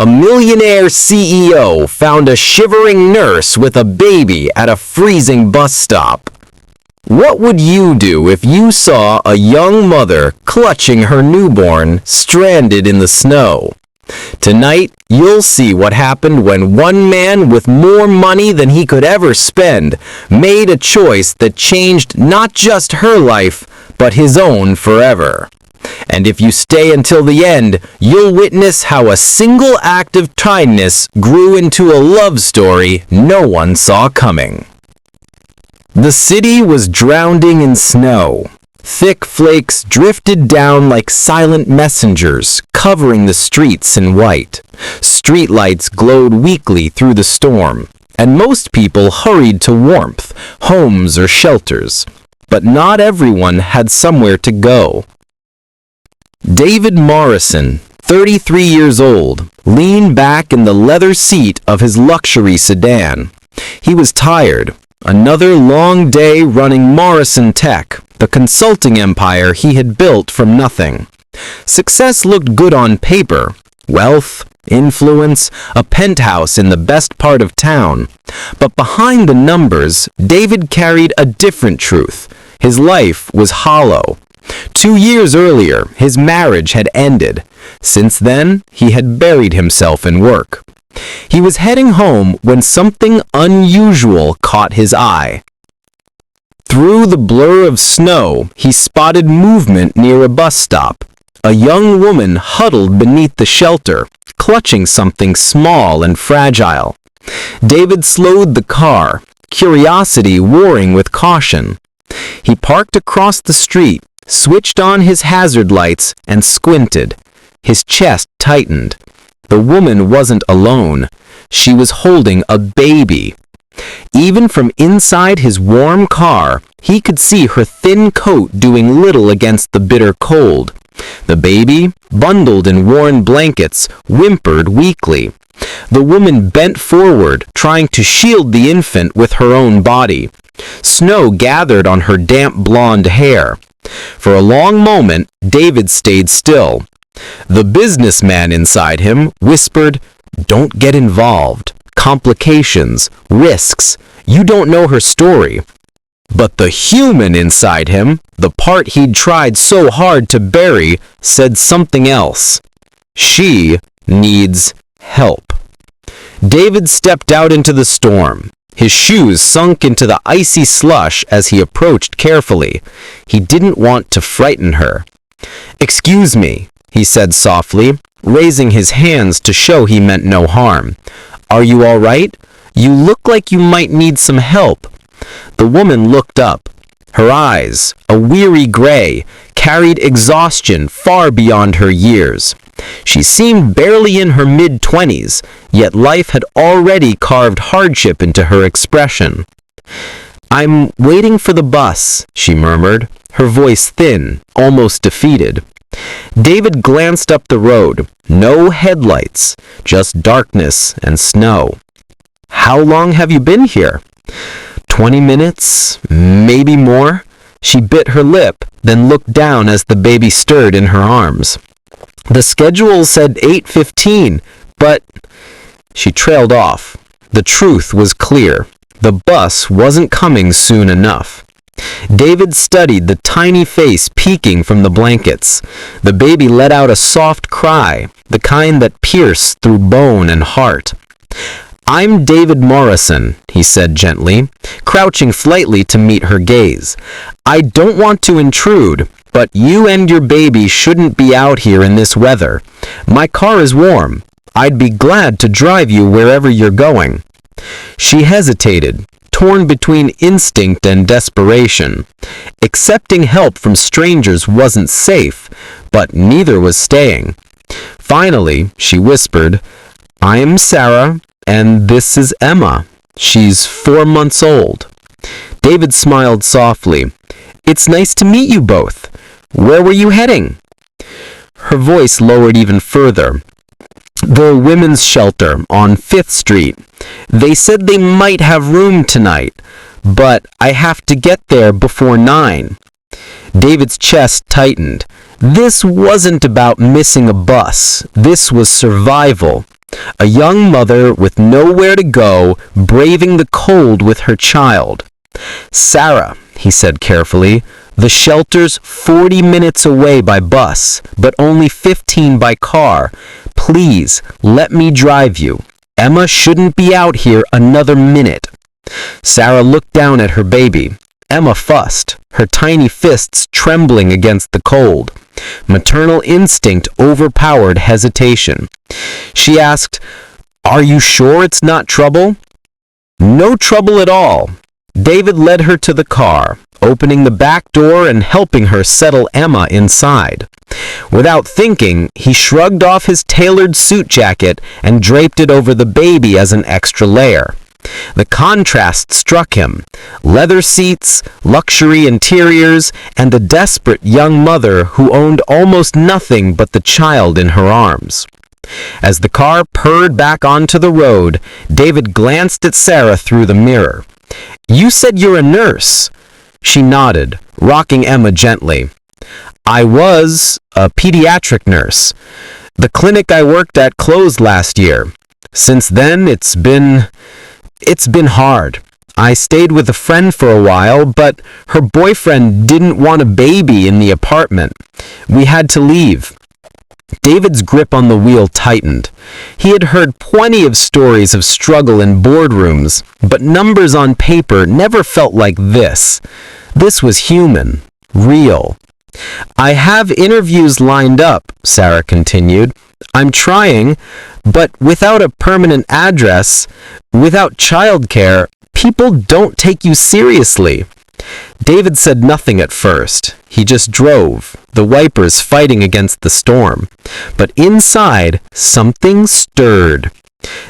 A millionaire CEO found a shivering nurse with a baby at a freezing bus stop. What would you do if you saw a young mother clutching her newborn stranded in the snow? Tonight, you'll see what happened when one man with more money than he could ever spend made a choice that changed not just her life, but his own forever. And if you stay until the end, you'll witness how a single act of kindness grew into a love story no one saw coming. The city was drowning in snow. Thick flakes drifted down like silent messengers, covering the streets in white. Streetlights glowed weakly through the storm, and most people hurried to warmth, homes or shelters. But not everyone had somewhere to go. David Morrison, 33 years old, leaned back in the leather seat of his luxury sedan. He was tired. Another long day running Morrison Tech, the consulting empire he had built from nothing. Success looked good on paper. Wealth, influence, a penthouse in the best part of town. But behind the numbers, David carried a different truth. His life was hollow. 2 years earlier, his marriage had ended. Since then, he had buried himself in work. He was heading home when something unusual caught his eye. Through the blur of snow, he spotted movement near a bus stop. A young woman huddled beneath the shelter, clutching something small and fragile. David slowed the car, curiosity warring with caution. He parked across the street, switched on his hazard lights, and squinted. His chest tightened. The woman wasn't alone. She was holding a baby. Even from inside his warm car, he could see her thin coat doing little against the bitter cold. The baby, bundled in worn blankets, whimpered weakly. The woman bent forward, trying to shield the infant with her own body. Snow gathered on her damp blonde hair. For a long moment, David stayed still. The businessman inside him whispered, "Don't get involved. Complications, risks. You don't know her story." But the human inside him, the part he'd tried so hard to bury, said something else. She needs help. David stepped out into the storm. His shoes sunk into the icy slush as he approached carefully. He didn't want to frighten her. "Excuse me," he said softly, raising his hands to show he meant no harm. "Are you all right? You look like you might need some help." The woman looked up. Her eyes, a weary gray, carried exhaustion far beyond her years. She seemed barely in her mid-20s, yet life had already carved hardship into her expression. "I'm waiting for the bus," she murmured, her voice thin, almost defeated. David glanced up the road. No headlights, just darkness and snow. "How long have you been here?" 20 minutes, maybe more." She bit her lip, then looked down as the baby stirred in her arms. "The schedule said 8:15, but—" She trailed off. The truth was clear. The bus wasn't coming soon enough. David studied the tiny face peeking from the blankets. The baby let out a soft cry, the kind that pierced through bone and heart. "I'm David Morrison," he said gently, crouching slightly to meet her gaze. "I don't want to intrude, but you and your baby shouldn't be out here in this weather. My car is warm. I'd be glad to drive you wherever you're going." She hesitated, torn between instinct and desperation. Accepting help from strangers wasn't safe, but neither was staying. Finally, she whispered, "I'm Sarah, and this is Emma. She's 4 months old." David smiled softly. "It's nice to meet you both. Where were you heading?" Her voice lowered even further. "The women's shelter on 5th Street. They said they might have room tonight, but I have to get there before 9. David's chest tightened. This wasn't about missing a bus. This was survival. A young mother with nowhere to go, braving the cold with her child. "Sarah," he said carefully, "the shelter's 40 minutes away by bus, but only 15 by car. Please, let me drive you. Emma shouldn't be out here another minute." Sarah looked down at her baby. Emma fussed, her tiny fists trembling against the cold. Maternal instinct overpowered hesitation. She asked, "Are you sure it's not trouble?" "No trouble at all." David led her to the car, opening the back door and helping her settle Emma inside. Without thinking, he shrugged off his tailored suit jacket and draped it over the baby as an extra layer. The contrast struck him. Leather seats, luxury interiors, and the desperate young mother who owned almost nothing but the child in her arms. As the car purred back onto the road, David glanced at Sarah through the mirror. "You said you're a nurse." She nodded, rocking Emma gently. "I was a pediatric nurse. The clinic I worked at closed last year. Since then, it's been hard. I stayed with a friend for a while, but her boyfriend didn't want a baby in the apartment. We had to leave." David's grip on the wheel tightened. He had heard plenty of stories of struggle in boardrooms, but numbers on paper never felt like this. This was human, real. "I have interviews lined up," Sarah continued. "I'm trying, but without a permanent address, without childcare, people don't take you seriously." David said nothing at first. He just drove, the wipers fighting against the storm. But inside, something stirred.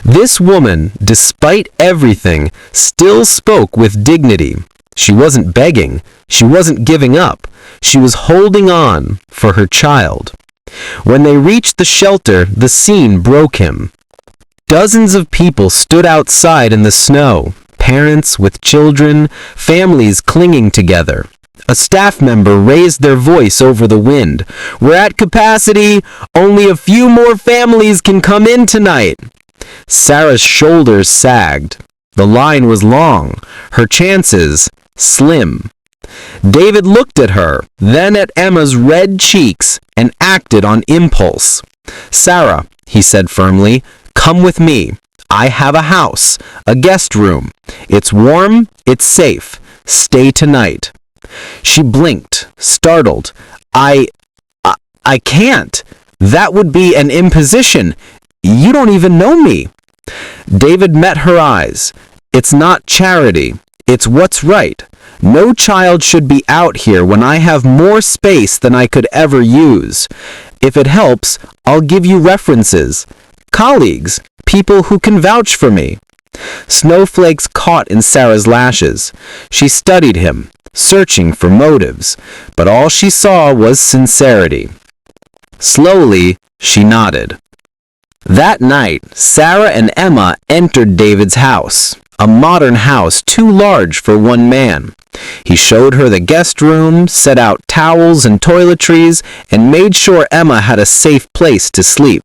This woman, despite everything, still spoke with dignity. She wasn't begging. She wasn't giving up. She was holding on for her child. When they reached the shelter, the scene broke him. Dozens of people stood outside in the snow, parents with children, families clinging together. A staff member raised their voice over the wind. "We're at capacity. Only a few more families can come in tonight." Sarah's shoulders sagged. The line was long, her chances slim. David looked at her, then at Emma's red cheeks, and acted on impulse. "Sarah," he said firmly, "come with me. I have a house, a guest room. It's warm, it's safe. Stay tonight." She blinked, startled. I can't. That would be an imposition. You don't even know me." David met her eyes. "It's not charity. It's what's right. No child should be out here when I have more space than I could ever use. If it helps, I'll give you references. Colleagues, people who can vouch for me." Snowflakes caught in Sarah's lashes. She studied him, searching for motives, but all she saw was sincerity. Slowly, she nodded. That night, Sarah and Emma entered David's house, a modern house too large for one man. He showed her the guest room, set out towels and toiletries, and made sure Emma had a safe place to sleep.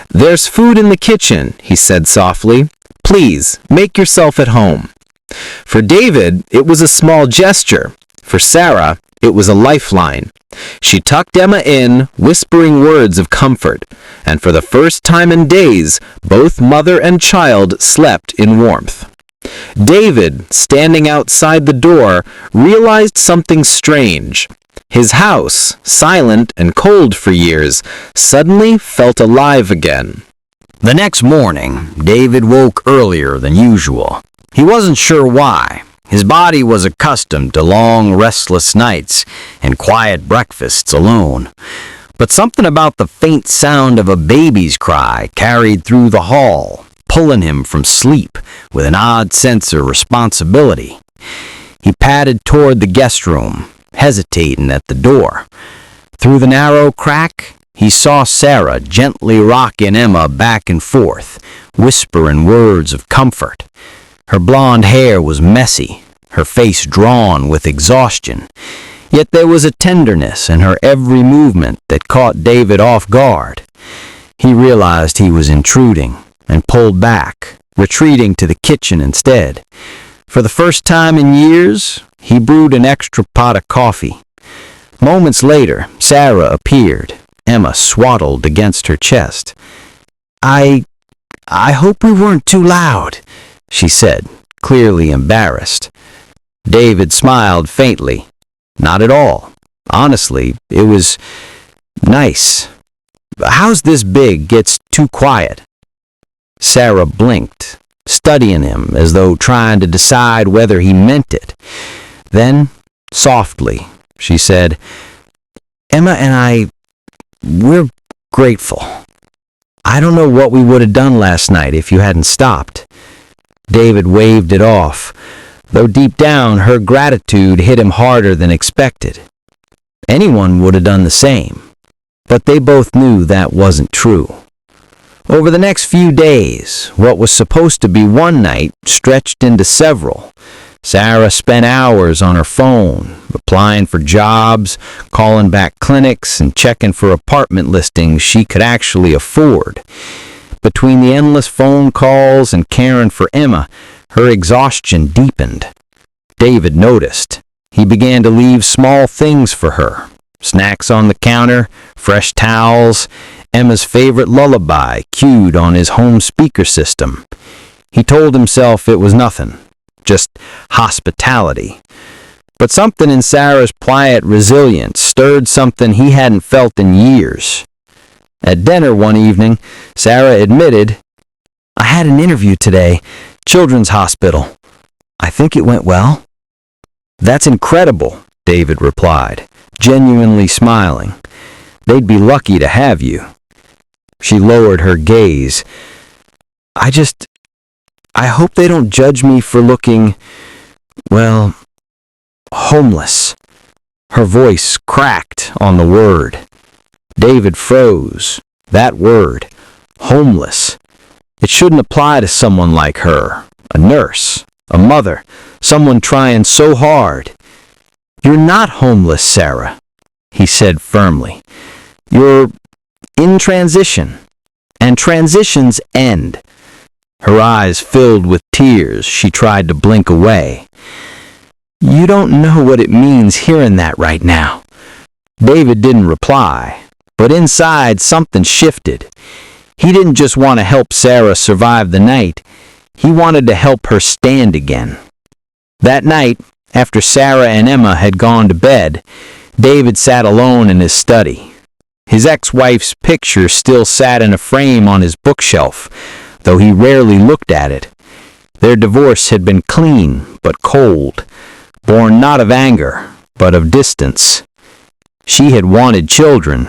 "There's food in the kitchen," he said softly. "Please, make yourself at home." For David, it was a small gesture. For Sarah, it was a lifeline. She tucked Emma in, whispering words of comfort, and for the first time in days, both mother and child slept in warmth. David, standing outside the door, realized something strange. His house, silent and cold for years, suddenly felt alive again. The next morning, David woke earlier than usual. He wasn't sure why. His body was accustomed to long, restless nights and quiet breakfasts alone. But something about the faint sound of a baby's cry carried through the hall, pulling him from sleep with an odd sense of responsibility. He padded toward the guest room, hesitating at the door. Through the narrow crack, he saw Sarah gently rocking Emma back and forth, whispering words of comfort. Her blonde hair was messy, her face drawn with exhaustion, yet there was a tenderness in her every movement that caught David off guard. He realized he was intruding and pulled back, retreating to the kitchen instead. For the first time in years, he brewed an extra pot of coffee. Moments later, Sarah appeared, Emma swaddled against her chest. I hope we weren't too loud," she said, clearly embarrassed. David smiled faintly. Not at all. Honestly, it was nice. How's this big gets too quiet? Sarah blinked, studying him as though trying to decide whether he meant it. Then, softly, she said, "Emma and we're grateful. I don't know what we would have done last night if you hadn't stopped." David waved it off, though deep down her gratitude hit him harder than expected. Anyone would have done the same, but they both knew that wasn't true. Over the next few days, what was supposed to be one night stretched into several. Sarah spent hours on her phone, applying for jobs, calling back clinics, and checking for apartment listings she could actually afford. Between the endless phone calls and caring for Emma, her exhaustion deepened. David noticed. He began to leave small things for her. Snacks on the counter, fresh towels, Emma's favorite lullaby cued on his home speaker system. He told himself it was nothing, just hospitality. But something in Sarah's quiet resilience stirred something he hadn't felt in years. At dinner one evening, Sarah admitted, "I had an interview today, Children's Hospital. I think it went well." "That's incredible," David replied, genuinely smiling. "They'd be lucky to have you." She lowered her gaze. I hope they don't judge me for looking, well, homeless." Her voice cracked on the word. David froze. That word, homeless. It shouldn't apply to someone like her, a nurse, a mother, someone trying so hard. "You're not homeless, Sarah," he said firmly. "You're in transition, and transitions end." Her eyes filled with tears. She tried to blink away. "You don't know what it means hearing that right now." David didn't reply, but inside something shifted. He didn't just want to help Sarah survive the night. He wanted to help her stand again. That night, after Sarah and Emma had gone to bed, David sat alone in his study. His ex-wife's picture still sat in a frame on his bookshelf, though he rarely looked at it. Their divorce had been clean but cold, born not of anger, but of distance. She had wanted children.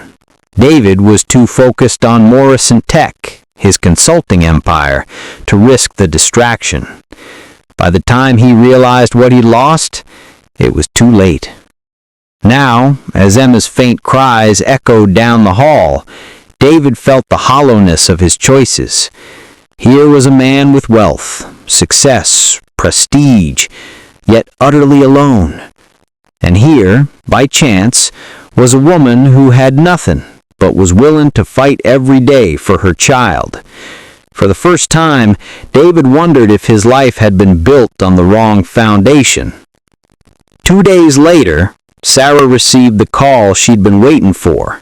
David was too focused on Morrison Tech, his consulting empire, to risk the distraction. By the time he realized what he'd lost, it was too late. Now, as Emma's faint cries echoed down the hall, David felt the hollowness of his choices. Here was a man with wealth, success, prestige, yet utterly alone. And here, by chance, was a woman who had nothing, but was willing to fight every day for her child. For the first time, David wondered if his life had been built on the wrong foundation. 2 days later, Sarah received the call she'd been waiting for.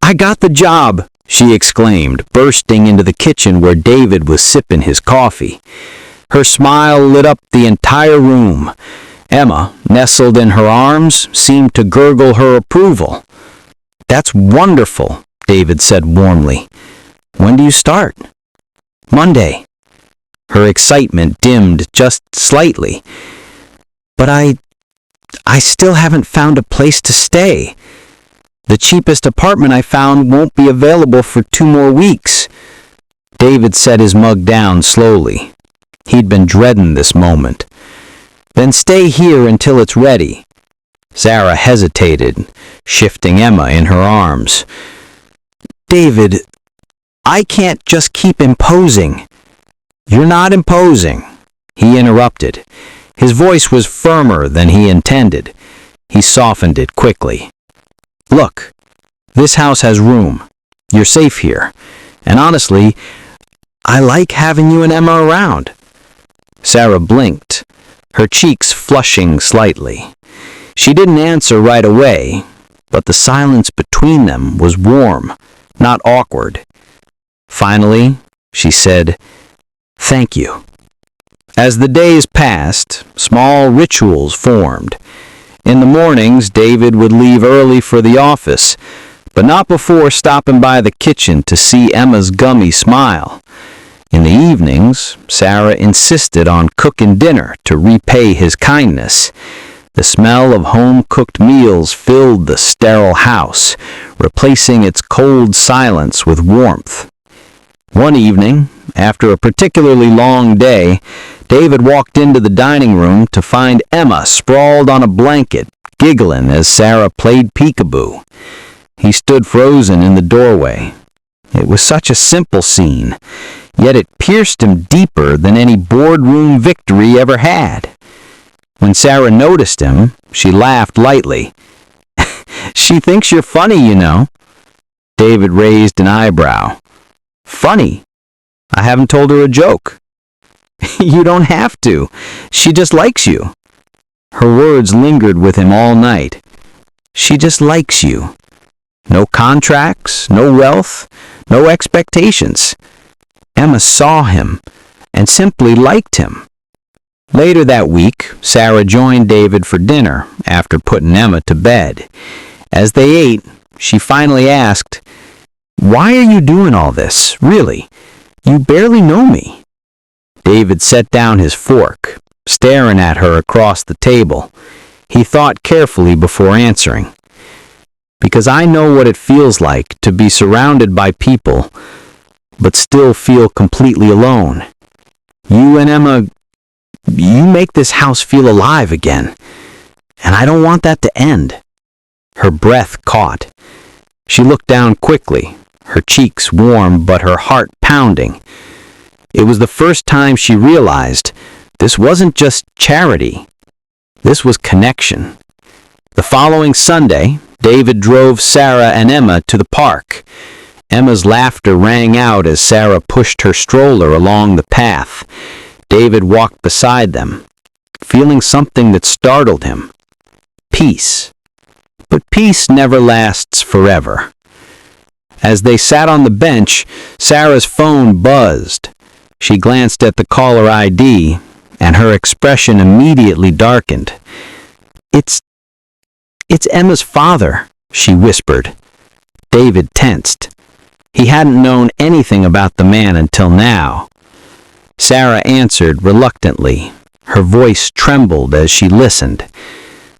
"I got the job," she exclaimed, bursting into the kitchen where David was sipping his coffee. Her smile lit up the entire room. Emma, nestled in her arms, seemed to gurgle her approval. "That's wonderful," David said warmly. "When do you start?" "Monday." Her excitement dimmed just slightly. "But I still haven't found a place to stay. The cheapest apartment I found won't be available for 2 more weeks." David set his mug down slowly. He'd been dreading this moment. "Then stay here until it's ready." Sarah hesitated, shifting Emma in her arms. "David, I can't just keep imposing." "You're not imposing," he interrupted. His voice was firmer than he intended. He softened it quickly. "Look, this house has room. You're safe here. And honestly, I like having you and Emma around." Sarah blinked, her cheeks flushing slightly. She didn't answer right away, but the silence between them was warm, not awkward. Finally, she said, "Thank you." As the days passed, small rituals formed. In the mornings, David would leave early for the office, but not before stopping by the kitchen to see Emma's gummy smile. In the evenings, Sarah insisted on cooking dinner to repay his kindness. The smell of home-cooked meals filled the sterile house, replacing its cold silence with warmth. One evening, after a particularly long day, David walked into the dining room to find Emma sprawled on a blanket, giggling as Sarah played peekaboo. He stood frozen in the doorway. It was such a simple scene, yet it pierced him deeper than any boardroom victory ever had. When Sarah noticed him, she laughed lightly. "She thinks you're funny, you know." David raised an eyebrow. "Funny? I haven't told her a joke." "You don't have to. She just likes you." Her words lingered with him all night. She just likes you. No contracts, no wealth, no expectations. Emma saw him and simply liked him. Later that week, Sarah joined David for dinner after putting Emma to bed. As they ate, she finally asked, "Why are you doing all this, really? You barely know me." David set down his fork, staring at her across the table. He thought carefully before answering. "Because I know what it feels like to be surrounded by people, but still feel completely alone. You and Emma, you make this house feel alive again, and I don't want that to end." Her breath caught. She looked down quickly, her cheeks warm but her heart pounding. It was the first time she realized this wasn't just charity. This was connection. The following Sunday, David drove Sarah and Emma to the park. Emma's laughter rang out as Sarah pushed her stroller along the path. David walked beside them, feeling something that startled him. Peace. But peace never lasts forever. As they sat on the bench, Sarah's phone buzzed. She glanced at the caller ID, and her expression immediately darkened. It's Emma's father," she whispered. David tensed. He hadn't known anything about the man until now. Sarah answered reluctantly. Her voice trembled as she listened.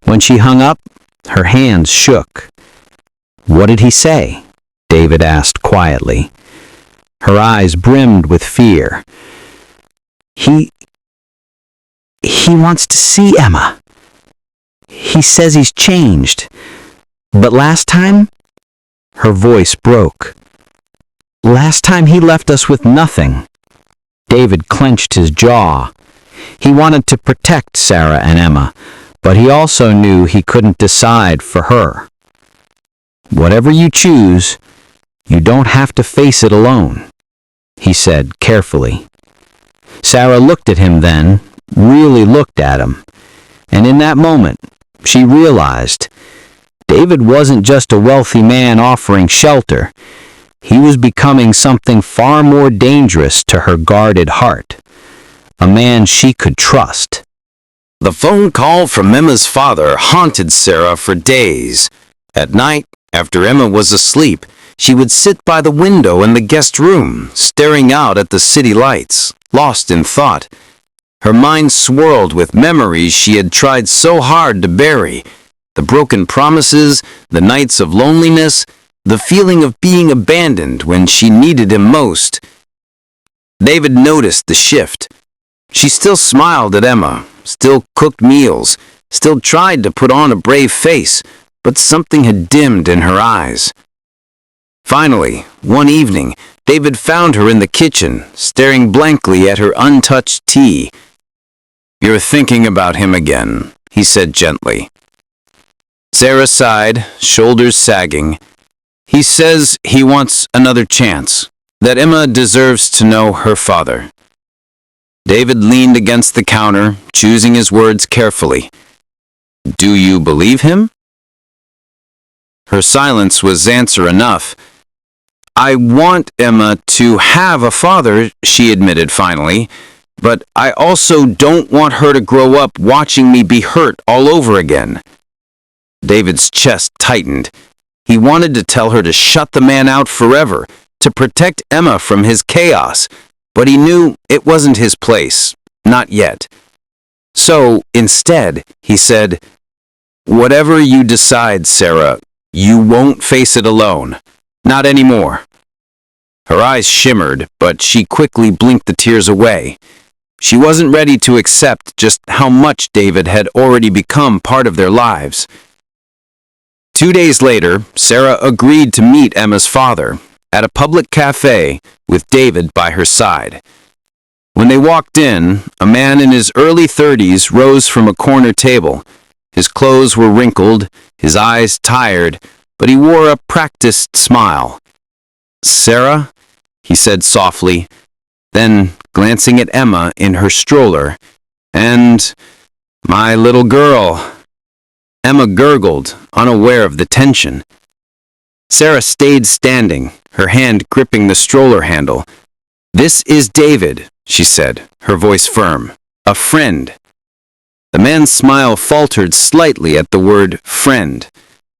When she hung up, her hands shook. "What did he say?" David asked quietly. Her eyes brimmed with fear. He wants to see Emma. He says he's changed. But last time?" Her voice broke. "Last time he left us with nothing." David clenched his jaw. He wanted to protect Sarah and Emma, but he also knew he couldn't decide for her. "Whatever you choose, you don't have to face it alone," he said carefully. Sarah looked at him then, really looked at him, and in that moment, she realized David wasn't just a wealthy man offering shelter. He was becoming something far more dangerous to her guarded heart. A man she could trust. The phone call from Emma's father haunted Sarah for days. At night, after Emma was asleep, she would sit by the window in the guest room, staring out at the city lights, lost in thought. Her mind swirled with memories she had tried so hard to bury. The broken promises, the nights of loneliness, the feeling of being abandoned when she needed him most. David noticed the shift. She still smiled at Emma, still cooked meals, still tried to put on a brave face, but something had dimmed in her eyes. Finally, one evening, David found her in the kitchen, staring blankly at her untouched tea. "You're thinking about him again," he said gently. Sarah sighed, shoulders sagging. He says he wants another chance, that Emma deserves to know her father. David leaned against the counter, choosing his words carefully. Do you believe him? Her silence was answer enough. I want Emma to have a father, she admitted finally, but I also don't want her to grow up watching me be hurt all over again. David's chest tightened. He wanted to tell her to shut the man out forever, to protect Emma from his chaos, but he knew it wasn't his place, not yet. So, instead, he said, Whatever you decide, Sarah, you won't face it alone. Not anymore. Her eyes shimmered, but she quickly blinked the tears away. She wasn't ready to accept just how much David had already become part of their lives. 2 days later, Sarah agreed to meet Emma's father at a public cafe with David by her side. When they walked in, a man in his early 30s rose from a corner table. His clothes were wrinkled, his eyes tired, but he wore a practiced smile. Sarah, he said softly, then glancing at Emma in her stroller, and my little girl. Emma gurgled, unaware of the tension. Sarah stayed standing, her hand gripping the stroller handle. This is David, she said, her voice firm. A friend. The man's smile faltered slightly at the word friend.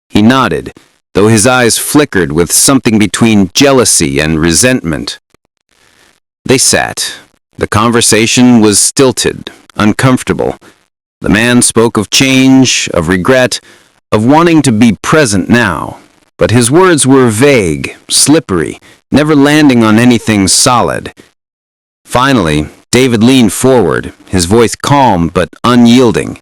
He nodded, though his eyes flickered with something between jealousy and resentment. They sat. The conversation was stilted, uncomfortable. The man spoke of change, of regret, of wanting to be present now. But his words were vague, slippery, never landing on anything solid. Finally, David leaned forward, his voice calm but unyielding.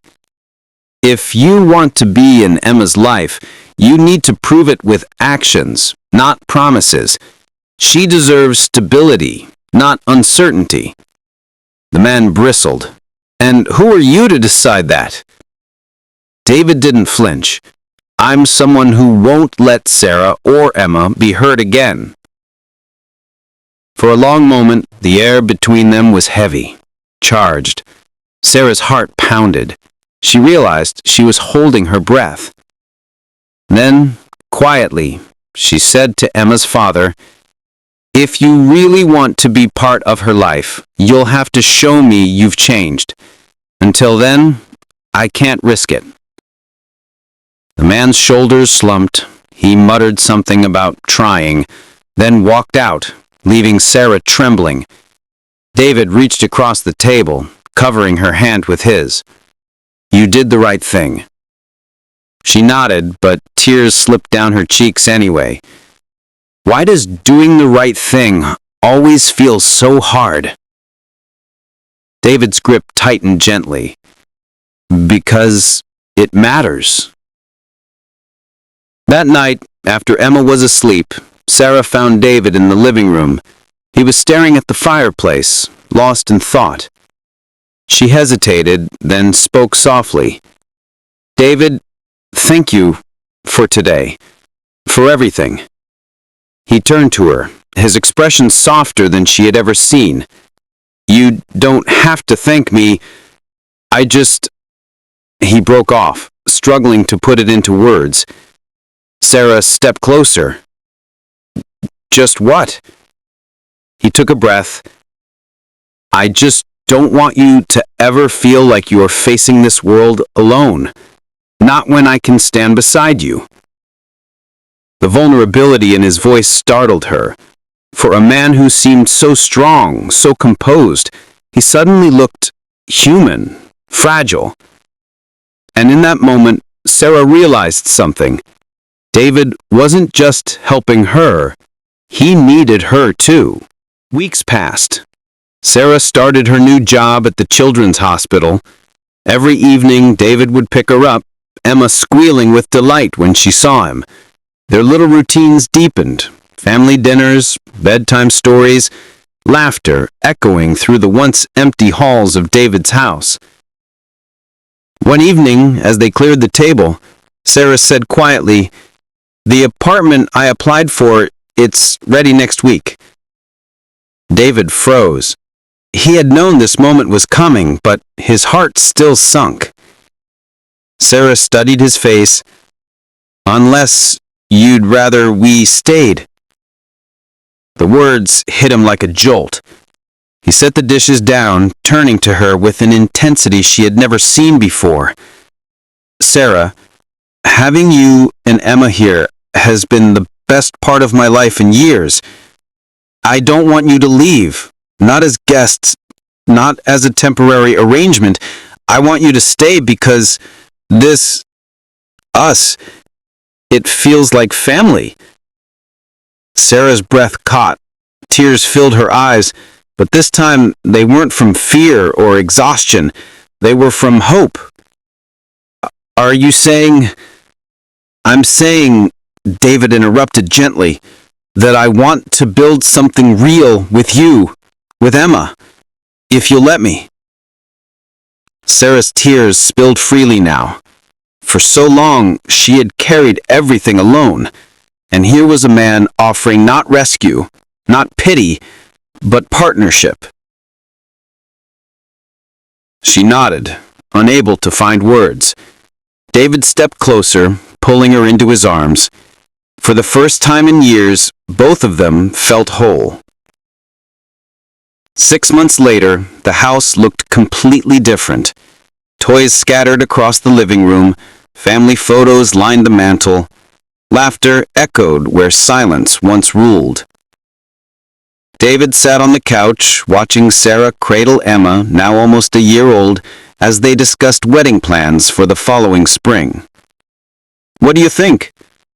If you want to be in Emma's life, you need to prove it with actions, not promises. She deserves stability, not uncertainty. The man bristled. And who are you to decide that? David didn't flinch. I'm someone who won't let Sarah or Emma be hurt again. For a long moment, the air between them was heavy, charged. Sarah's heart pounded. She realized she was holding her breath. Then, quietly, she said to Emma's father, If you really want to be part of her life, you'll have to show me you've changed. Until then, I can't risk it. The man's shoulders slumped. He muttered something about trying, then walked out, leaving Sarah trembling. David reached across the table, covering her hand with his. You did the right thing. She nodded, but tears slipped down her cheeks anyway. Why does doing the right thing always feel so hard? David's grip tightened gently. Because it matters. That night, after Emma was asleep, Sarah found David in the living room. He was staring at the fireplace, lost in thought. She hesitated, then spoke softly. David, thank you for today, for everything. He turned to her, his expression softer than she had ever seen. You don't have to thank me. I just... He broke off, struggling to put it into words. Sarah stepped closer. Just what? He took a breath. I just don't want you to ever feel like you are facing this world alone. Not when I can stand beside you. The vulnerability in his voice startled her. For a man who seemed so strong, so composed, he suddenly looked human, fragile. And in that moment, Sarah realized something. David wasn't just helping her. He needed her too. Weeks passed. Sarah started her new job at the children's hospital. Every evening, David would pick her up, Emma squealing with delight when she saw him. Their little routines deepened. Family dinners, bedtime stories, laughter echoing through the once empty halls of David's house. One evening, as they cleared the table, Sarah said quietly, The apartment I applied for, it's ready next week. David froze. He had known this moment was coming, but his heart still sunk. Sarah studied his face. Unless you'd rather we stayed. The words hit him like a jolt. He set the dishes down, turning to her with an intensity she had never seen before. Sarah, having you and Emma here has been the best part of my life in years. I don't want you to leave, not as guests, not as a temporary arrangement. I want you to stay because us, it feels like family. Sarah's breath caught. Tears filled her eyes, but this time they weren't from fear or exhaustion. They were from hope. Are you saying... I'm saying, David interrupted gently, that I want to build something real with you, with Emma, if you'll let me. Sarah's tears spilled freely now. For so long, she had carried everything alone, and here was a man offering not rescue, not pity, but partnership. She nodded, unable to find words. David stepped closer, pulling her into his arms. For the first time in years, both of them felt whole. 6 months later, the house looked completely different. Toys scattered across the living room, family photos lined the mantel, laughter echoed where silence once ruled. David sat on the couch, watching Sarah cradle Emma, now almost a year old, as they discussed wedding plans for the following spring. "What do you think?"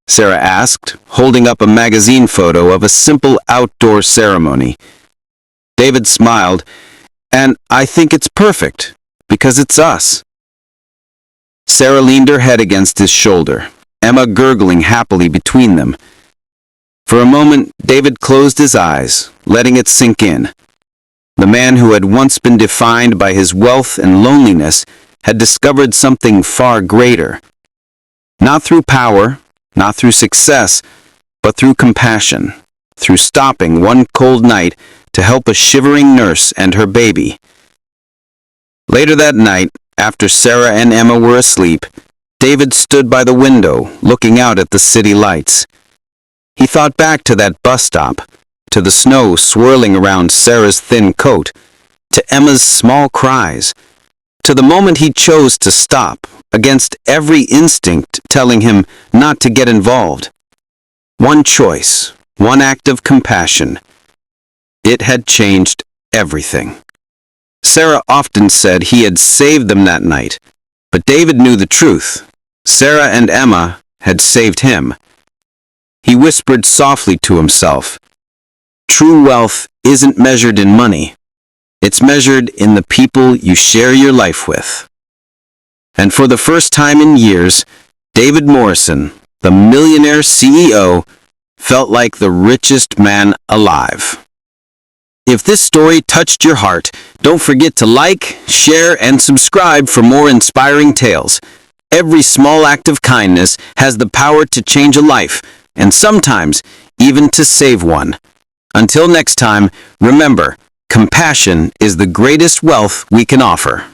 Sarah asked, holding up a magazine photo of a simple outdoor ceremony. David smiled, "And I think it's perfect, because it's us." Sarah leaned her head against his shoulder, Emma gurgling happily between them. For a moment, David closed his eyes, letting it sink in. The man who had once been defined by his wealth and loneliness had discovered something far greater. Not through power, not through success, but through compassion, through stopping one cold night to help a shivering nurse and her baby. Later that night, after Sarah and Emma were asleep, David stood by the window, looking out at the city lights. He thought back to that bus stop, to the snow swirling around Sarah's thin coat, to Emma's small cries, to the moment he chose to stop, against every instinct telling him not to get involved. One choice, one act of compassion. It had changed everything. Sarah often said he had saved them that night, but David knew the truth. Sarah and Emma had saved him. He whispered softly to himself, "True wealth isn't measured in money. It's measured in the people you share your life with." And for the first time in years, David Morrison, the Millionaire CEO, felt like the richest man alive. If this story touched your heart, don't forget to like, share, and subscribe for more inspiring tales. Every small act of kindness has the power to change a life, and sometimes even to save one. Until next time, remember, compassion is the greatest wealth we can offer.